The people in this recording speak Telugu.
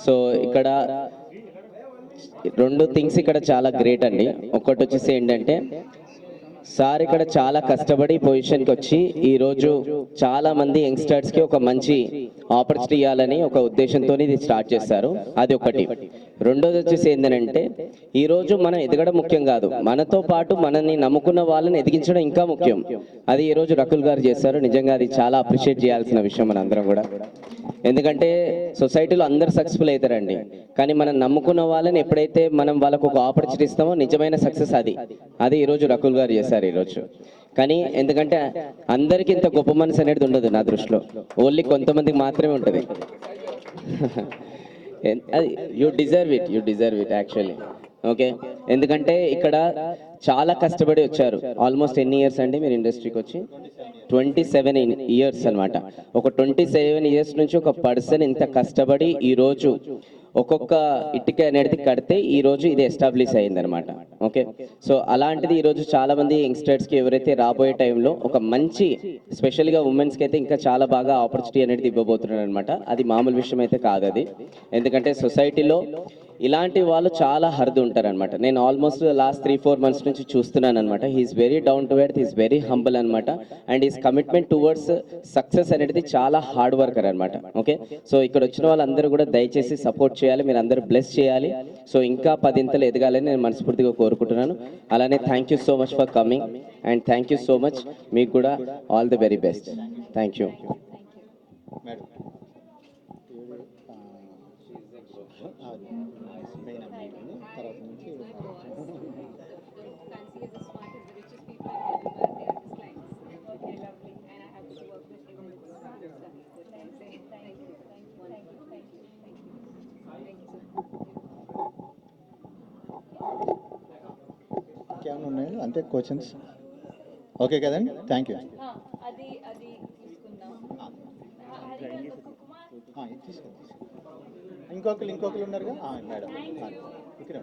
సో ఇక్కడ రెండు థింగ్స్ ఇక్కడ చాలా గ్రేట్ అండి. ఒకటి వచ్చేసి ఏంటంటే సార్ ఇక్కడ చాలా కష్టపడి పొజిషన్కి వచ్చి ఈరోజు చాలా మంది యంగ్స్టర్స్కి ఒక మంచి ఆపర్చునిటీ ఇవ్వాలని ఒక ఉద్దేశంతో ఇది స్టార్ట్ చేశారు. అది ఒకటి. రెండోది వచ్చేసి ఏంటంటే ఈరోజు మనం ఎదగడం ముఖ్యం కాదు, మనతో పాటు మనల్ని నమ్ముకున్న వాళ్ళని ఎదిగించడం ఇంకా ముఖ్యం. అది ఈరోజు రకుల్ గారు చేశారు. నిజంగా అది చాలా అప్రిషియేట్ చేయాల్సిన విషయం మనందరం కూడా. ఎందుకంటే సొసైటీలో అందరు సక్సెస్ఫుల్ అవుతారండి, కానీ మనం నమ్ముకున్న వాళ్ళని ఎప్పుడైతే మనం వాళ్ళకు ఒక ఆపర్చునిటీ ఇస్తామో నిజమైన సక్సెస్ అది ఈరోజు రకుల్ గారు చేశారు ఈరోజు. కానీ ఎందుకంటే అందరికీ ఇంత గొప్ప మనసు అనేది ఉండదు నా దృష్టిలో, ఓన్లీ కొంతమందికి మాత్రమే ఉంటుంది. You deserve it actually. Okay, ఎందుకంటే ఇక్కడ చాలా కష్టపడి వచ్చారు. ఆల్మోస్ట్ ఎన్ని ఇయర్స్ అండి మీరు ఇండస్ట్రీకి వచ్చి? 27 ఇయర్స్ అనమాట. ఒక 27 ఇయర్స్ నుంచి ఒక పర్సన్ ఇంత కష్టపడి ఈరోజు ఒక్కొక్క ఇటుక అనేది కడితే ఈరోజు ఇది ఎస్టాబ్లిష్ అయిందనమాట. ఓకే, సో అలాంటిది ఈరోజు చాలా మంది యంగ్స్టర్స్కి ఎవరైతే రాబోయే టైంలో ఒక మంచి స్పెషల్గా ఉమెన్స్కి అయితే ఇంకా చాలా బాగా ఆపర్చునిటీ అనేది ఇవ్వబోతున్నారు అనమాట. అది మామూలు విషయం అయితే కాదు అది. ఎందుకంటే సొసైటీలో ఇలాంటి వాళ్ళు చాలా హర్దు ఉంటారనమాట. నేను ఆల్మోస్ట్ లాస్ట్ 3-4 మంత్స్ నుంచి చూస్తున్నాను అనమాట. He's very down to earth, he's very humble అనమాట. And his commitment towards success అనేది చాలా హార్డ్ వర్కర్ అనమాట. ఓకే, సో ఇక్కడ వచ్చిన వాళ్ళందరూ కూడా దయచేసి సపోర్ట్ చేయాలి, మీరు అందరూ బ్లెస్ చేయాలి. సో ఇంకా 10 ఇంతలు ఎదగాలని నేను మనస్ఫూర్తిగా కోరుకుంటున్నాను. అలానే thank you so much for coming and thank you so much. మీకు కూడా all the very best. Thank you. ఇంకేమైనా ఉన్నాయండి అంతే క్వశ్చన్స్? ఓకే కదండి, థ్యాంక్ యూ. ఇంకొకరు ఉన్నారుగా మేడం ఇక్కడ